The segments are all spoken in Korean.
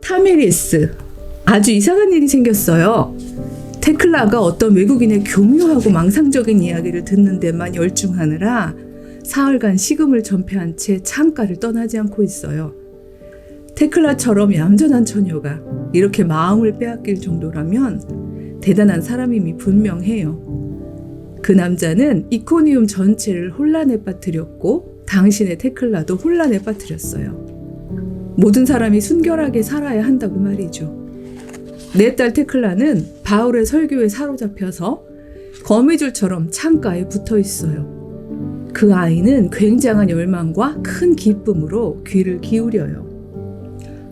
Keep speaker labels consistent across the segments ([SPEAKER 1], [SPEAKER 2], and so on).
[SPEAKER 1] 타미리스. 아주 이상한 일이 생겼어요. 테클라가 어떤 외국인의 교묘하고 망상적인 이야기를 듣는 데만 열중하느라 사흘간 식음을 전폐한 채 창가를 떠나지 않고 있어요. 테클라처럼 얌전한 처녀가 이렇게 마음을 빼앗길 정도라면 대단한 사람임이 분명해요. 그 남자는 이코니움 전체를 혼란에 빠뜨렸고 당신의 테클라도 혼란에 빠뜨렸어요. 모든 사람이 순결하게 살아야 한다고 말이죠. 내 딸 테클라는 바울의 설교에 사로잡혀서 거미줄처럼 창가에 붙어 있어요. 그 아이는 굉장한 열망과 큰 기쁨으로 귀를 기울여요.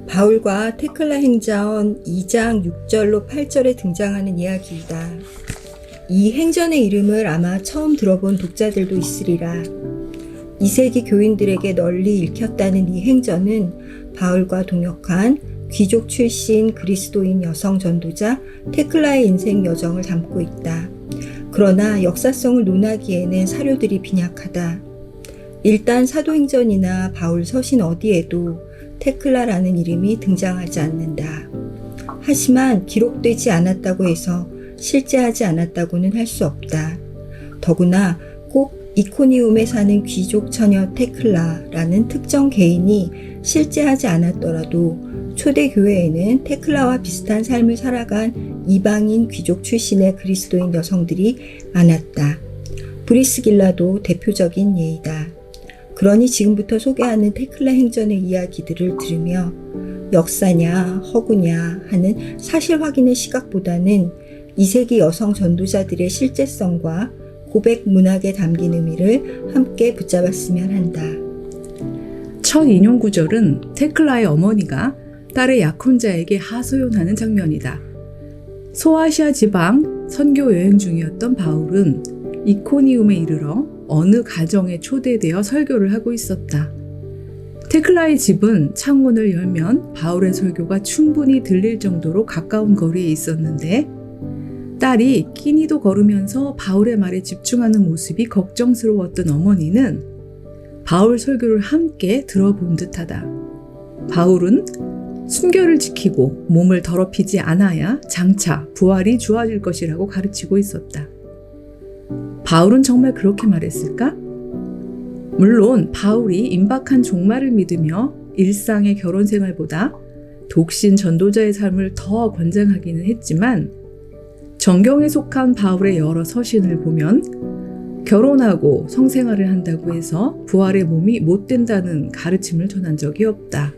[SPEAKER 2] 바울과 테클라 행전 2장 6절로 8절에 등장하는 이야기이다. 이 행전의 이름을 아마 처음 들어본 독자들도 있으리라. 2세기 교인들에게 널리 읽혔다는 이 행전은 바울과 동역한 귀족 출신 그리스도인 여성 전도자 테클라의 인생 여정을 담고 있다. 그러나 역사성을 논하기에는 사료들이 빈약하다. 일단 사도행전이나 바울 서신 어디에도 테클라라는 이름이 등장하지 않는다. 하지만 기록되지 않았다고 해서 실제하지 않았다고는 할 수 없다. 더구나 꼭 이코니움에 사는 귀족 처녀 테클라라는 특정 개인이 실제하지 않았더라도 초대 교회에는 테클라와 비슷한 삶을 살아간 이방인 귀족 출신의 그리스도인 여성들이 많았다. 브리스길라도 대표적인 예이다. 그러니 지금부터 소개하는 테클라 행전의 이야기들을 들으며 역사냐 허구냐 하는 사실 확인의 시각보다는 2세기 여성 전도자들의 실제성과 고백 문학에 담긴 의미를 함께 붙잡았으면 한다.
[SPEAKER 1] 첫 인용 구절은 테클라의 어머니가 딸의 약혼자에게 하소연하는 장면이다. 소아시아 지방 선교 여행 중이었던 바울은 이코니움에 이르러 어느 가정에 초대되어 설교를 하고 있었다. 테클라의 집은 창문을 열면 바울의 설교가 충분히 들릴 정도로 가까운 거리에 있었는데 딸이 끼니도 걸으면서 바울의 말에 집중하는 모습이 걱정스러웠던 어머니는 바울 설교를 함께 들어본 듯하다. 바울은 순결을 지키고 몸을 더럽히지 않아야 장차 부활이 주어질 것이라고 가르치고 있었다. 바울은 정말 그렇게 말했을까? 물론 바울이 임박한 종말을 믿으며 일상의 결혼 생활보다 독신 전도자의 삶을 더 권장하기는 했지만 정경에 속한 바울의 여러 서신을 보면 결혼하고 성생활을 한다고 해서 부활의 몸이 못 된다는 가르침을 전한 적이 없다.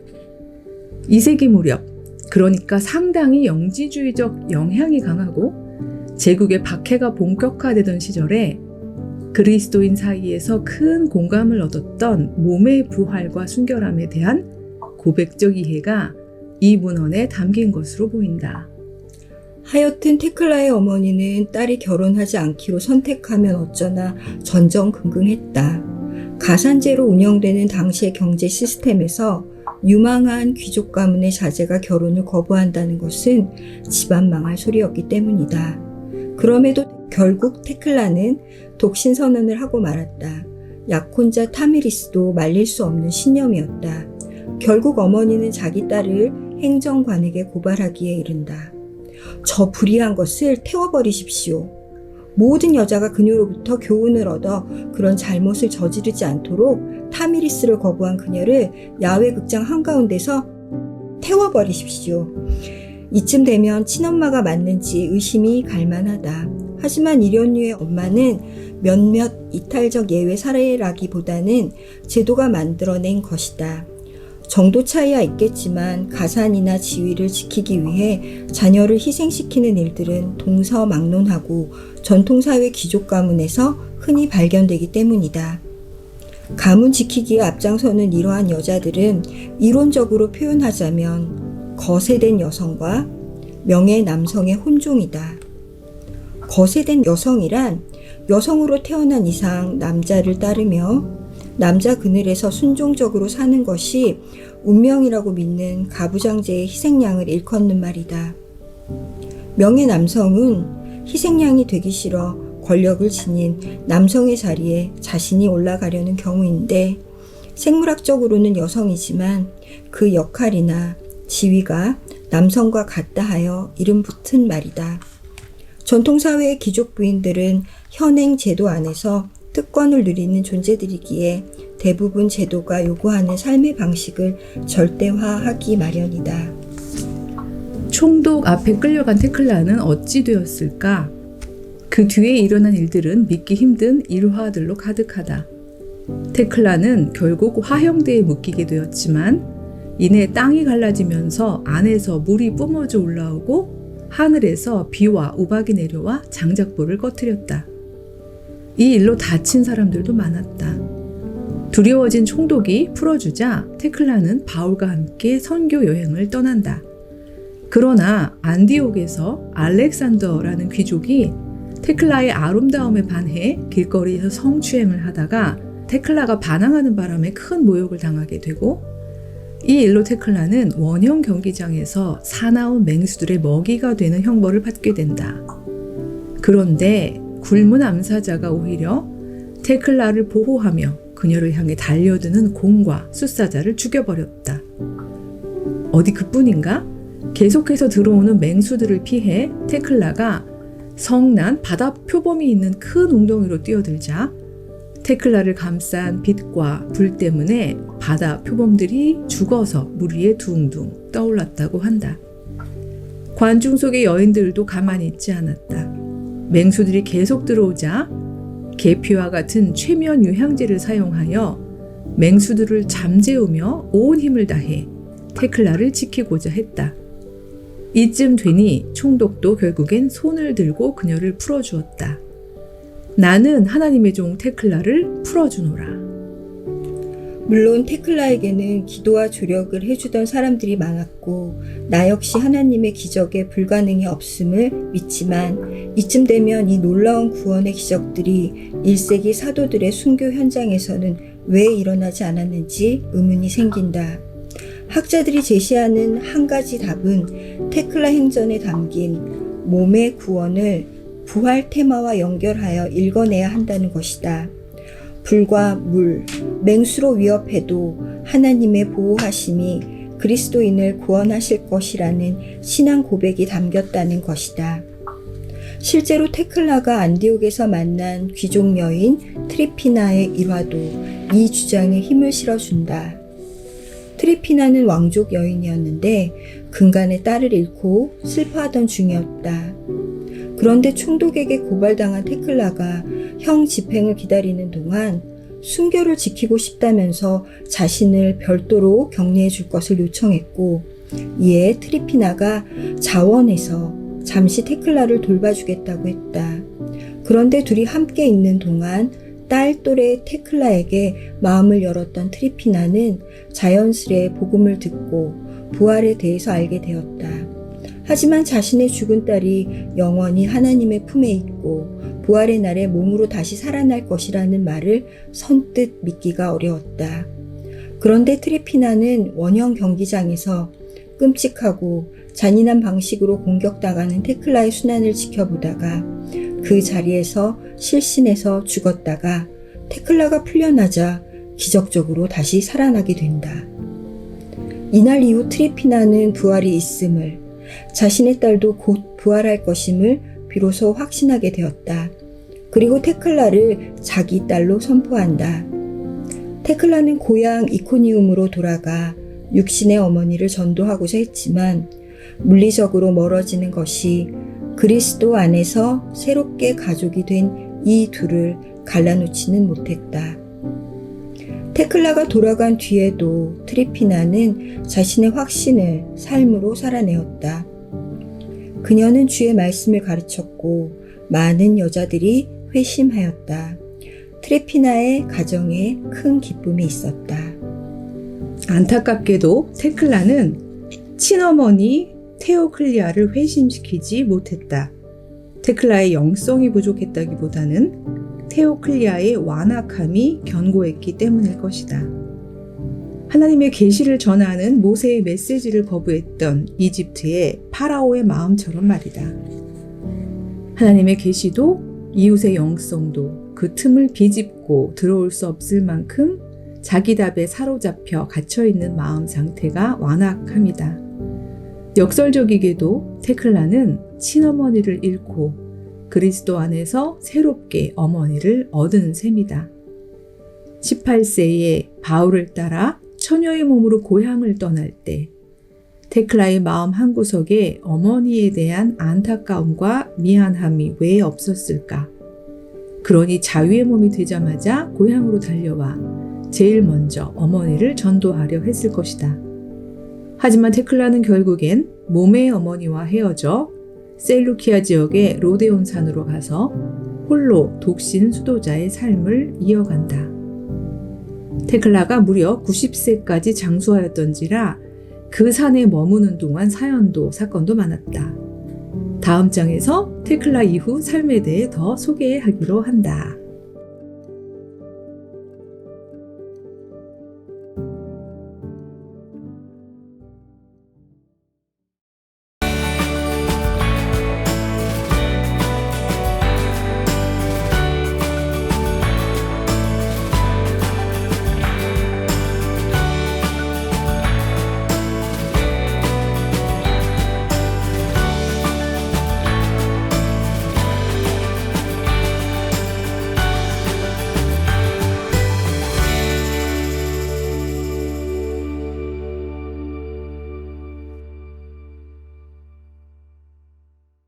[SPEAKER 1] 2세기 무렵, 그러니까 상당히 영지주의적 영향이 강하고 제국의 박해가 본격화되던 시절에 그리스도인 사이에서 큰 공감을 얻었던 몸의 부활과 순결함에 대한 고백적 이해가 이 문헌에 담긴 것으로 보인다.
[SPEAKER 2] 하여튼 테클라의 어머니는 딸이 결혼하지 않기로 선택하면 어쩌나 전전긍긍했다. 가산제로 운영되는 당시의 경제 시스템에서 유망한 귀족 가문의 자제가 결혼을 거부한다는 것은 집안 망할 소리였기 때문이다. 그럼에도 결국 테클라는 독신 선언을 하고 말았다. 약혼자 타미리스도 말릴 수 없는 신념이었다. 결국 어머니는 자기 딸을 행정관에게 고발하기에 이른다. 저 불의한 것을 태워버리십시오. 모든 여자가 그녀로부터 교훈을 얻어 그런 잘못을 저지르지 않도록 타미리스를 거부한 그녀를 야외 극장 한가운데서 태워버리십시오. 이쯤 되면 친엄마가 맞는지 의심이 갈만하다. 하지만 이런 류의 엄마는 몇몇 이탈적 예외 사례라기보다는 제도가 만들어낸 것이다. 정도 차이야 있겠지만 가산이나 지위를 지키기 위해 자녀를 희생시키는 일들은 동서막론하고 전통사회 귀족 가문에서 흔히 발견되기 때문이다. 가문 지키기에 앞장서는 이러한 여자들은 이론적으로 표현하자면 거세된 여성과 명예 남성의 혼종이다. 거세된 여성이란 여성으로 태어난 이상 남자를 따르며 남자 그늘에서 순종적으로 사는 것이 운명이라고 믿는 가부장제의 희생양을 일컫는 말이다. 명예 남성은 희생양이 되기 싫어 권력을 지닌 남성의 자리에 자신이 올라가려는 경우인데 생물학적으로는 여성이지만 그 역할이나 지위가 남성과 같다 하여 이름 붙은 말이다. 전통사회의 귀족 부인들은 현행 제도 안에서 특권을 누리는 존재들이기에 대부분 제도가 요구하는 삶의 방식을 절대화하기 마련이다.
[SPEAKER 1] 총독 앞에 끌려간 테클라는 어찌 되었을까? 그 뒤에 일어난 일들은 믿기 힘든 일화들로 가득하다. 테클라는 결국 화형대에 묶이게 되었지만 이내 땅이 갈라지면서 안에서 물이 뿜어져 올라오고 하늘에서 비와 우박이 내려와 장작불을 꺼뜨렸다. 이 일로 다친 사람들도 많았다. 두려워진 총독이 풀어주자 테클라는 바울과 함께 선교 여행을 떠난다. 그러나 안디옥에서 알렉산더라는 귀족이 테클라의 아름다움에 반해 길거리에서 성추행을 하다가 테클라가 반항하는 바람에 큰 모욕을 당하게 되고 이 일로 테클라는 원형 경기장에서 사나운 맹수들의 먹이가 되는 형벌을 받게 된다. 그런데 굶은 암사자가 오히려 테클라를 보호하며 그녀를 향해 달려드는 곰과 숫사자를 죽여버렸다. 어디 그뿐인가? 계속해서 들어오는 맹수들을 피해 테클라가 성난 바다 표범이 있는 큰 웅덩이로 뛰어들자 테클라를 감싼 빛과 불 때문에 바다 표범들이 죽어서 물 위에 둥둥 떠올랐다고 한다. 관중 속의 여인들도 가만히 있지 않았다. 맹수들이 계속 들어오자 계피와 같은 최면 유향제를 사용하여 맹수들을 잠재우며 온 힘을 다해 테클라를 지키고자 했다. 이쯤 되니 총독도 결국엔 손을 들고 그녀를 풀어주었다. 나는 하나님의 종 테클라를 풀어주노라.
[SPEAKER 2] 물론 테클라에게는 기도와 조력을 해주던 사람들이 많았고 나 역시 하나님의 기적에 불가능이 없음을 믿지만 이쯤 되면 이 놀라운 구원의 기적들이 1세기 사도들의 순교 현장에서는 왜 일어나지 않았는지 의문이 생긴다. 학자들이 제시하는 한 가지 답은 테클라 행전에 담긴 몸의 구원을 부활 테마와 연결하여 읽어내야 한다는 것이다. 불과 물, 맹수로 위협해도 하나님의 보호하심이 그리스도인을 구원하실 것이라는 신앙 고백이 담겼다는 것이다. 실제로 테클라가 안디옥에서 만난 귀족 여인 트리피나의 일화도 이 주장에 힘을 실어준다. 트리피나는 왕족 여인이었는데 근간의 딸을 잃고 슬퍼하던 중이었다. 그런데 총독에게 고발당한 테클라가 형 집행을 기다리는 동안 순교를 지키고 싶다면서 자신을 별도로 격리해 줄 것을 요청했고 이에 트리피나가 자원해서 잠시 테클라를 돌봐주겠다고 했다. 그런데 둘이 함께 있는 동안 딸 또래 테클라에게 마음을 열었던 트리피나는 자연스레 복음을 듣고 부활에 대해서 알게 되었다. 하지만 자신의 죽은 딸이 영원히 하나님의 품에 있고 부활의 날에 몸으로 다시 살아날 것이라는 말을 선뜻 믿기가 어려웠다. 그런데 트리피나는 원형 경기장에서 끔찍하고 잔인한 방식으로 공격당하는 테클라의 순환을 지켜보다가 그 자리에서 실신해서 죽었다가 테클라가 풀려나자 기적적으로 다시 살아나게 된다. 이날 이후 트리피나는 부활이 있음을, 자신의 딸도 곧 부활할 것임을 비로소 확신하게 되었다. 그리고 테클라를 자기 딸로 선포한다. 테클라는 고향 이코니움으로 돌아가 육신의 어머니를 전도하고자 했지만 물리적으로 멀어지는 것이 그리스도 안에서 새롭게 가족이 된 이 둘을 갈라놓지는 못했다. 테클라가 돌아간 뒤에도 트리피나는 자신의 확신을 삶으로 살아내었다. 그녀는 주의 말씀을 가르쳤고 많은 여자들이 회심하였다. 트리피나의 가정에 큰 기쁨이 있었다.
[SPEAKER 1] 안타깝게도 테클라는 친어머니 테오클리아를 회심시키지 못했다. 테클라의 영성이 부족했다기보다는 테오클리아의 완악함이 견고했기 때문일 것이다. 하나님의 계시를 전하는 모세의 메시지를 거부했던 이집트의 파라오의 마음처럼 말이다. 하나님의 계시도 이웃의 영성도 그 틈을 비집고 들어올 수 없을 만큼 자기 답에 사로잡혀 갇혀있는 마음 상태가 완악함이다. 역설적이게도 테클라는 친어머니를 잃고 그리스도 안에서 새롭게 어머니를 얻은 셈이다. 18세에 바울을 따라 처녀의 몸으로 고향을 떠날 때 테클라의 마음 한구석에 어머니에 대한 안타까움과 미안함이 왜 없었을까? 그러니 자유의 몸이 되자마자 고향으로 달려와 제일 먼저 어머니를 전도하려 했을 것이다. 하지만 테클라는 결국엔 몸의 어머니와 헤어져 셀루키아 지역의 로데온 산으로 가서 홀로 독신 수도자의 삶을 이어간다. 테클라가 무려 90세까지 장수하였던지라 그 산에 머무는 동안 사건도 많았다. 다음 장에서 테클라 이후 삶에 대해 더 소개하기로 한다.